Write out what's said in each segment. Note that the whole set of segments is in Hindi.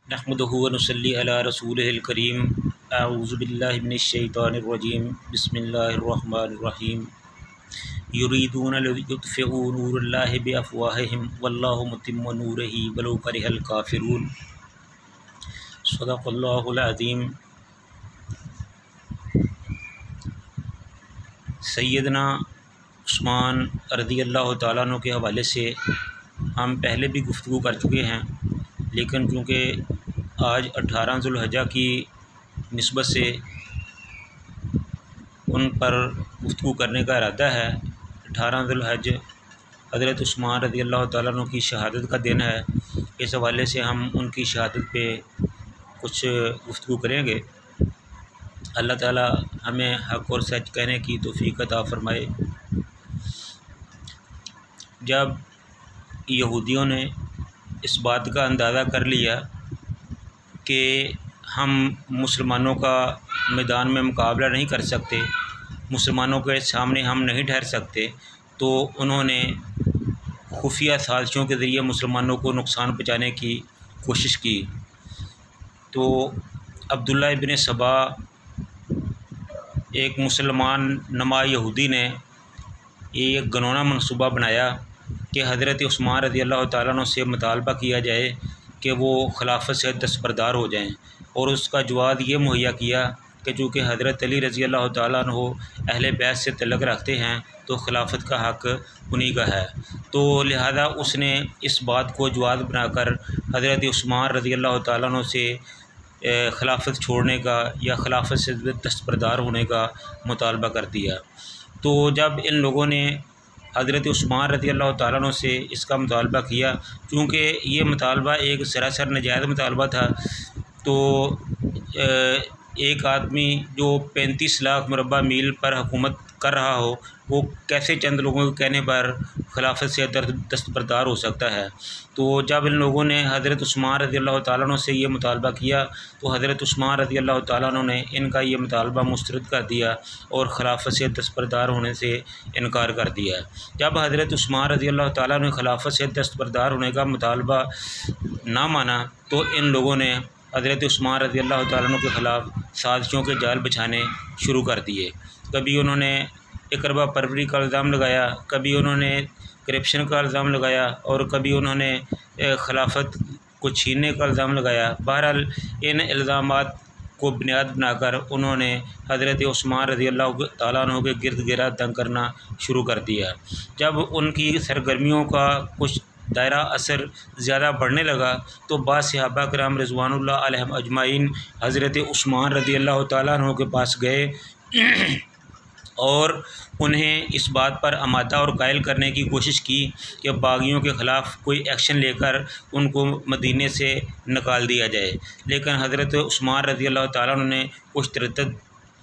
नहमदुहु व नुसल्ली अला रसूलिहिल करीम। अऊज़ु बिल्लाहि मिनश शैतानिर रजीम। बिस्मिल्लाहिर रहमानिर रहीम। युरीदूना लियुत्फ़िऊ नूरल्लाहि बिअफ़वाहिहिम वल्लाहु मुतिम्मु नूरिही वलौ करिहल काफ़िरून। सदक़ल्लाहुल अज़ीम। सैयदना उस्मान रज़ियल्लाहु तआला अन्हु के हवाले से हम पहले भी गुफ्तगू कर चुके हैं, लेकिन चूँकि आज 18 ज़ुल्हिज्जा की निस्बत से उन पर गुफ्तगू करने का इरादा है। 18 ज़ुल्हिज्जा हज़रत उस्मान रज़ियल्लाहु तआला अन्हु की शहादत का दिन है। इस हवाले से हम उनकी शहादत पे कुछ गुफ्तगू करेंगे। अल्लाह ताला हमें हक़ और सच कहने की तौफ़ीक़ अता फ़रमाए। जब यहूदियों ने इस बात का अंदाज़ा कर लिया कि हम मुसलमानों का मैदान में मुकाबला नहीं कर सकते, मुसलमानों के सामने हम नहीं ठहर सकते, तो उन्होंने खुफिया साजिशों के ज़रिए मुसलमानों को नुकसान पहुँचाने की कोशिश की। तो अब्दुल्ला इब्न सबा, एक मुसलमान नमा यहूदी ने ये एक घिनौना मनसूबा बनाया कि हज़रत उस्मान रज़ियल्लाहु तआला अन्हु से मुतालबा किया जाए कि वो खिलाफत से दस्तबरदार हो जाएं, और उसका जवाब ये मुहैया किया कि चूँकि हज़रत अली रज़ियल्लाहु तआला अन्हु अहले बैत से तल्लुक़ रखते हैं तो खिलाफत का हक़ उन्हीं का है। तो लिहाजा उसने इस बात को जवाब बनाकर हज़रत उस्मान रज़ियल्लाहु तआला अन्हु से खिलाफत छोड़ने का या खिलाफत से दस्तबरदार होने का मुतालबा कर दिया। तो जब इन लोगों ने हज़रत उस्मान रज़ियल्लाहु तआला अन्हु से इसका मुतालबा किया, चूँकि ये मुतालबा एक सरासर नाजायज़ मुतालबा था, तो एक आदमी जो 35 लाख मुरबा मील पर हुकूमत कर रहा हो, वो कैसे चंद लोगों के कहने पर खिलाफत से दस्तबरदार हो सकता है। तो जब इन लोगों ने हज़रत उस्मान रज़ियल्लाहु तआला अन्हु से ये मुतालबा किया तो हज़रत उस्मान रज़ियल्लाहु तआला अन्हु ने इनका ये मुतालबा मुस्तरद कर दिया और खिलाफत से दस्तबरदार होने से इनकार कर दिया। जब हज़रत उस्मान रज़ियल्लाहु तआला अन्हु ने खिलाफत से दस्तबरदार होने का मुतालबा ना माना तो इन लोगों ने हज़रत उस्मान रज़ियल्लाहु तआला अन्हु के ख़िलाफ़ साजिशों के जाल बिछाने शुरू कर दिए। कभी उन्होंने इकरबा परवरी का इल्ज़ाम लगाया, कभी उन्होंने करप्शन का इल्ज़ाम लगाया, और कभी उन्होंने खिलाफत को छीनने का इल्ज़ाम लगाया। बहरहाल इन इल्ज़ामात को बुनियाद बनाकर उन्होंने हज़रत उस्मान रज़ियल्लाहु तआला अन्हु के गिर्द गिरा तंग करना शुरू कर दिया। जब उनकी सरगर्मियों का कुछ दायरा असर ज़्यादा बढ़ने लगा तो बाद सहाबा किराम रिज़वानुल्लाह अलैहिम अजमाइन हज़रत उस्मान रज़ियल्लाहु तआला अन्हु के पास गए और उन्हें इस बात पर आमादा और कायल करने की कोशिश की कि बागियों के ख़िलाफ़ कोई एक्शन लेकर उनको मदीने से निकाल दिया जाए। लेकिन हज़रत उस्मान रज़ियल्लाहु तआला अन्हु ने कुछ तरद्दुद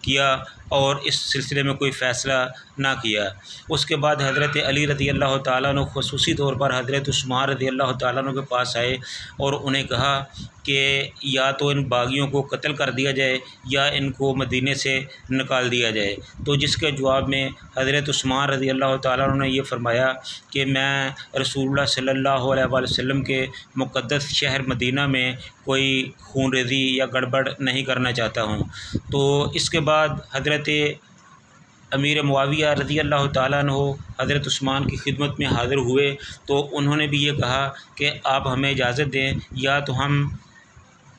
किया और इस सिलसिले में कोई फ़ैसला ना किया। उसके बाद हज़रत अली रज़ियल्लाहु तआला अन्हु ख़ुसूसी तौर पर हज़रत उस्मान रज़ियल्लाहु तआला अन्हु के पास आए और उन्हें कहा कि या तो इन बागियों को कत्ल कर दिया जाए या इनको मदीने से निकाल दिया जाए। तो जिसके जवाब में हज़रत उस्मान रज़ियल्लाहु तआला अन्हु ने ये फ़रमाया कि मैं रसूलुल्लाह सल्लल्लाहु अलैहि वसल्लम के मुक़द्दस शहर मदीना में कोई खूनरेज़ी या गड़बड़ नहीं करना चाहता हूँ। तो इसके बाद हज़रत अमीर मुआविया रज़ियल्लाहु तआला अन्हु हज़रत उस्मान की खिदमत में हाज़िर हुए तो उन्होंने भी ये कहा कि आप हमें इजाज़त दें, या तो हम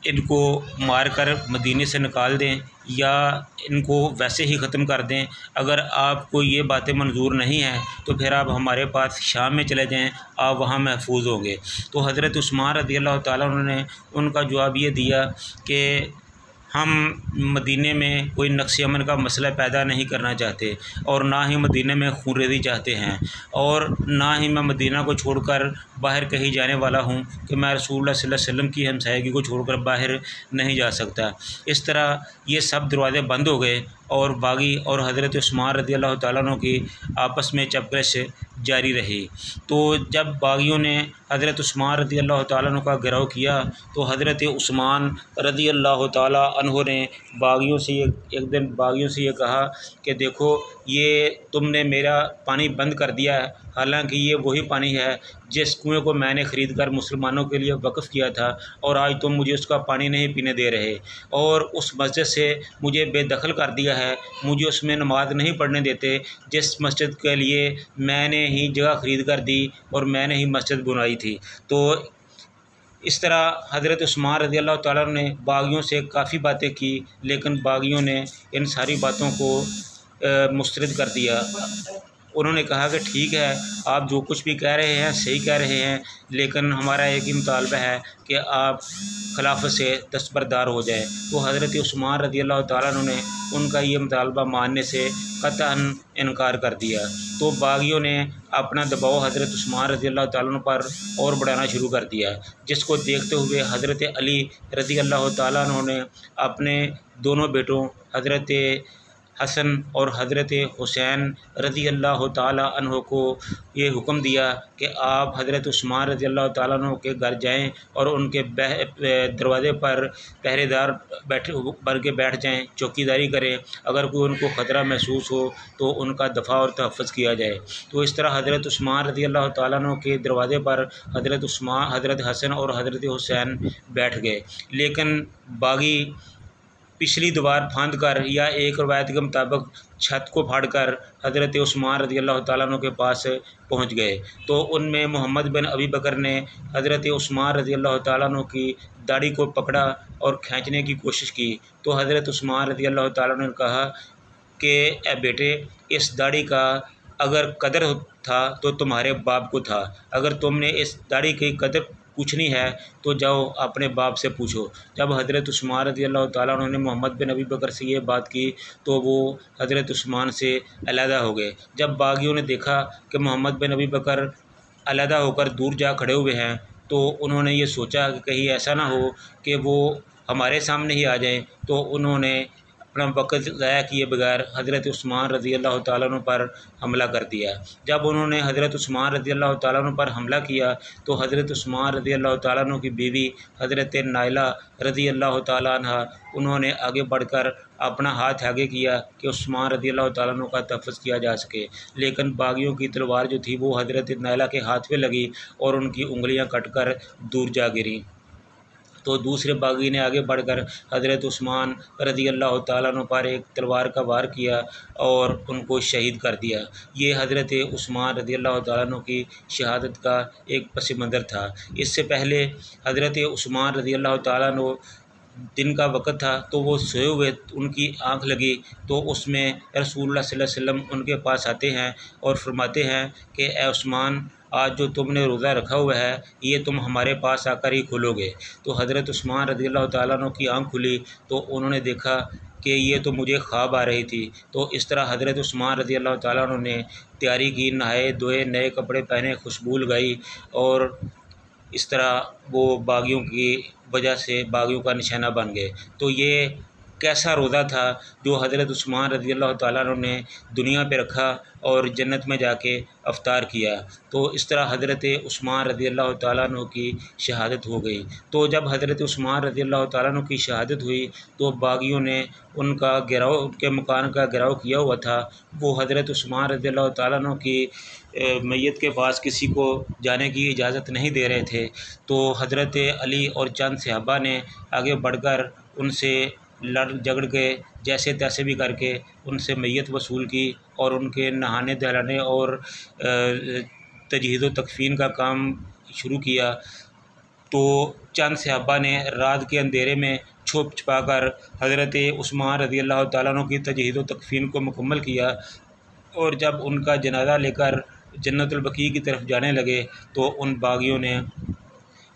इनको मार कर मदीने से निकाल दें या इनको वैसे ही ख़त्म कर दें। अगर आपको ये बातें मंजूर नहीं हैं तो फिर आप हमारे पास शाम में चले जाएं, आप वहाँ महफूज होंगे। तो हज़रत उस्मान रज़ियल्लाहु तआला उन्होंने उनका जवाब ये दिया कि हम मदीने में कोई नक्श अमन का मसला पैदा नहीं करना चाहते और ना ही मदीने में खूनरेज़ी चाहते हैं, और ना ही मैं मदीना को छोड़कर बाहर कहीं जाने वाला हूँ कि मैं रसूलुल्लाह सल्लल्लाहु अलैहि वसल्लम की हमसायगी को छोड़कर बाहर नहीं जा सकता। इस तरह ये सब दरवाज़े बंद हो गए और बागी और हज़रत उस्मान रज़ियल्लाहु तआला अन्हु की आपस में चपकश जारी रही। तो जब बागियों ने हज़रत उस्मान रज़ियल्लाहु तआला अन्हु का गिराव किया तो हज़रत उस्मान रज़ियल्लाहु तआला अन्हु ने एक दिन बागियों से ये कहा कि देखो, ये तुमने मेरा पानी बंद कर दिया है हालांकि ये वही पानी है जिस कुएं को मैंने ख़रीद कर मुसलमानों के लिए वक़्फ़ किया था, और आज तुम मुझे उसका पानी नहीं पीने दे रहे, और उस मस्जिद से मुझे बेदखल कर दिया है, मुझे उसमें नमाज नहीं पढ़ने देते जिस मस्जिद के लिए मैंने ही जगह ख़रीद कर दी और मैंने ही मस्जिद बनाई थी। तो इस तरह हज़रत उस्मान रज़ी अल्लाह तआला ने बागियों से काफ़ी बातें की, लेकिन बागियों ने इन सारी बातों को मुस्तरद कर दिया। उन्होंने कहा कि ठीक है, आप जो कुछ भी कह रहे हैं सही कह रहे हैं, लेकिन हमारा एक ही मुतालबा है कि आप खिलाफत से दस्तबरदार हो जाएं। तो हज़रत उस्मान रज़ी अल्लाह तआला ने उनका ये मुतालबा मानने से कतअन इनकार कर दिया। तो बागियों ने अपना दबाव हज़रत उस्मान रज़ी अल्लाह तआला पर और बढ़ाना शुरू कर दिया, जिसको देखते हुए हज़रत अली रज़ी अल्लाह तआला ने अपने दोनों बेटों हज़रत हसन और हज़रत हुसैन रज़ी अल्लाह ताला अन्हो को ये हुक्म दिया कि आप हज़रत उस्मान रज़ी अल्लाह ताला अन्हो के घर जाएं और उनके दरवाज़े पर पहरेदार बैठ जाएं, चौकीदारी करें। अगर कोई उनको ख़तरा महसूस हो तो उनका दफ़ा और तहफ़्फ़ुज़ किया जाए। तो इस तरह हज़रत उस्मान रज़ी अल्लाह ताला अन्हो के दरवाज़े पर हज़रत हसन और हज़रत हुसैन बैठ गए, लेकिन बागी पिछली दीवार फांद कर या एक रवायत के मुताबिक छत को फाड़कर हज़रत उस्मान रज़ी अल्लाह तआला अन्हु के पास पहुंच गए। तो उनमें मोहम्मद बिन अबी बकर ने हज़रत उस्मान रज़ी अल्लाह तआला अन्हु की दाढ़ी को पकड़ा और खींचने की कोशिश की। तो हज़रत उस्मान रज़ी अल्लाह तआला अन्हु ने कहा कि ए बेटे, इस दाढ़ी का अगर कदर था तो तुम्हारे बाप को था, अगर तुमने इस दाढ़ी की कदर पूछनी है तो जाओ अपने बाप से पूछो। जब हज़रत उस्मान रज़ी अल्लाह तआला अन्हु ने मोहम्मद बिन अबी बकर से ये बात की तो वो हज़रत उस्मान से अलहदा हो गए। जब बागियों ने देखा कि मोहम्मद बिन अबी बकर अलहदा होकर दूर जा खड़े हुए हैं, तो उन्होंने ये सोचा कि कहीं ऐसा ना हो कि वो हमारे सामने ही आ जाएं, तो उन्होंने अपना वक़्त ज़ाया किए बगैर हज़रत उस्मान रज़ी अल्लाह तआला अन्हु पर हमला कर दिया। जब उन्होंने हज़रत उस्मान रज़ी अल्लाह तआला अन्हु पर हमला किया तो हज़रत उस्मान रज़ी अल्लाह तआला अन्हु की बीवी हज़रत नाइला रज़ी अल्लाह तआला अन्हा उन्होंने आगे बढ़कर अपना हाथ आगे किया कि उस्मान रज़ी अल्लाह तआला अन्हु का तहफ़्फ़ुज़ किया जा सके, लेकिन बागियों की तलवार जो थी वो हज़रत नाइला के हाथ में लगी और उनकी उंगलियाँ कट कर दूर जा गिरीं। तो दूसरे बागी ने आगे बढ़कर हज़रत उस्मान रज़ी अल्लाह तआला अन्हु पर एक तलवार का वार किया और उनको शहीद कर दिया। ये हज़रत उस्मान रज़ी अल्लाह तआला अन्हु की शहादत का एक पस मंज़र था। इससे पहले हज़रत उस्मान रज़ी अल्लाह तआला अन्हु दिन का वक़्त था, तो वो सोए हुए, उनकी आँख लगी तो उसमें रसूलुल्लाह सल्लल्लाहु अलैहि वसल्लम उनके पास आते हैं और फरमाते हैं कि ए उस्मान, आज जो तुमने रोज़ा रखा हुआ है ये तुम हमारे पास आकर ही खोलोगे। तो हज़रत उस्मान रज़ी अल्लाह तआला अन्हु की आँख खुली तो उन्होंने देखा कि ये तो मुझे ख्वाब आ रही थी। तो इस तरह हज़रत उस्मान रज़ी अल्लाह तआला अन्हु ने तैयारी की, नहाए धोए, नए कपड़े पहने, खुशबू लगाई और इस तरह वो बागियों की वजह से बागियों का निशाना बन गए। तो ये कैसा रोज़ा था जो हज़रत उस्मान रज़ी अल्लाह तआला अन्हु ने दुनिया पे रखा और जन्नत में जाके अफ्तार किया। तो इस तरह हज़रत उस्मान रज़ी अल्लाह तआला अन्हु की शहादत हो गई। तो जब हज़रत उस्मान रज़ी अल्लाह तआला अन्हु की शहादत हुई तो बागियों ने उनका घेराव, उनके मकान का घेराव किया हुआ था। वो हज़रत उस्मान रज़ी अल्लाह तआला अन्हु की मैयत के पास किसी को जाने की इजाज़त नहीं दे रहे थे। तो हज़रत अली और चंद सहाबा ने आगे बढ़कर उनसे लड़ झगड़ के जैसे तैसे भी करके उनसे मैयत वसूल की और उनके नहाने दहलाने और तजहीज़ व तकफ़ीन का काम शुरू किया। तो चंद सहाबा ने रात के अंधेरे में छुप छुपा कर हज़रत उस्मान रज़ी अल्लाह तआला अन्हु की तजहीज़ व तकफ़ीन को मुकम्मल किया, और जब उनका जनाज़ा लेकर जन्नतुल बकी की तरफ जाने लगे तो उन बागियों ने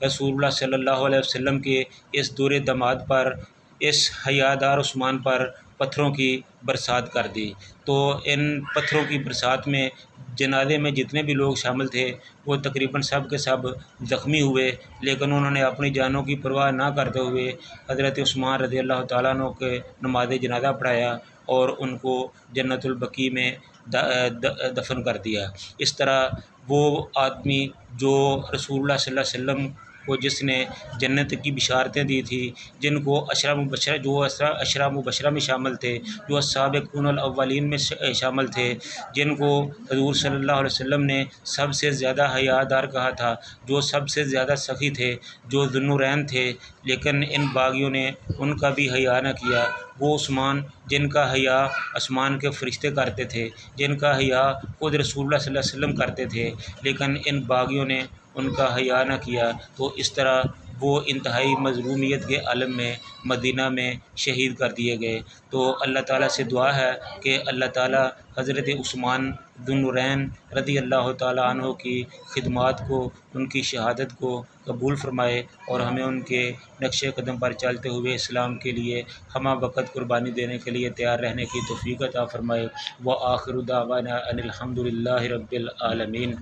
रसूलुल्लाह सल्लल्लाहु अलैहि वसल्लम के इस दूर दमाद पर, इस हयादार उस्मान पर पत्थरों की बरसात कर दी। तो इन पत्थरों की बरसात में जनाजे में जितने भी लोग शामिल थे वो तकरीबन सब के सब ज़ख्मी हुए, लेकिन उन्होंने अपनी जानों की परवाह ना करते हुए हज़रत उस्मान रज़ी अल्लाह तआला अन्हु के नमाज जनाजा पढ़ाया और उनको जन्नतुल बकी में दफन कर दिया। इस तरह वो आदमी जो रसूलुल्लाह सल्लल्लाहु अलैहि वसल्लम को जिसने जन्नत की बिशारतें दी थी, जिनको अशरा मुबशरा में शामिल थे, जो साबिक़ूनल अव्वलीन में शामिल थे, जिनको हज़ूर सल्लल्लाहु अलैहि वसल्लम ने सबसे ज़्यादा हयादार कहा था, जो सबसे ज़्यादा सखी थे, जो ज़ुन्नुरैन थे, लेकिन इन बागियों ने उनका भी हया न किया। वो उस्मान जिनका हया आसमान के फ़रिश्ते करते थे, जिनका हया खुद रसूलुल्लाह सल्लल्लाहु अलैहि वसल्लम करते थे, लेकिन इन बागियों ने उनका हया न किया। तो इस तरह वो इंतहाई मज़लूमियत के आलम में मदीना में शहीद कर दिए गए। तो अल्लाह ताला से दुआ है कि अल्लाह ताला हज़रत उस्मान ज़ुन्नुरैन रज़ी अल्लाह ताला अन्हु की खिदमात को, उनकी शहादत को कबूल फ़रमाए और हमें उनके नक्शे कदम पर चलते हुए इस्लाम के लिए हमा वक़्त कुर्बानी देने के लिए तैयार रहने की तौफ़ीक़ अता फ़रमाए। व आखिरु दावाना अनिल हम्दुलिल्लाहि रब्बिल आलमीन।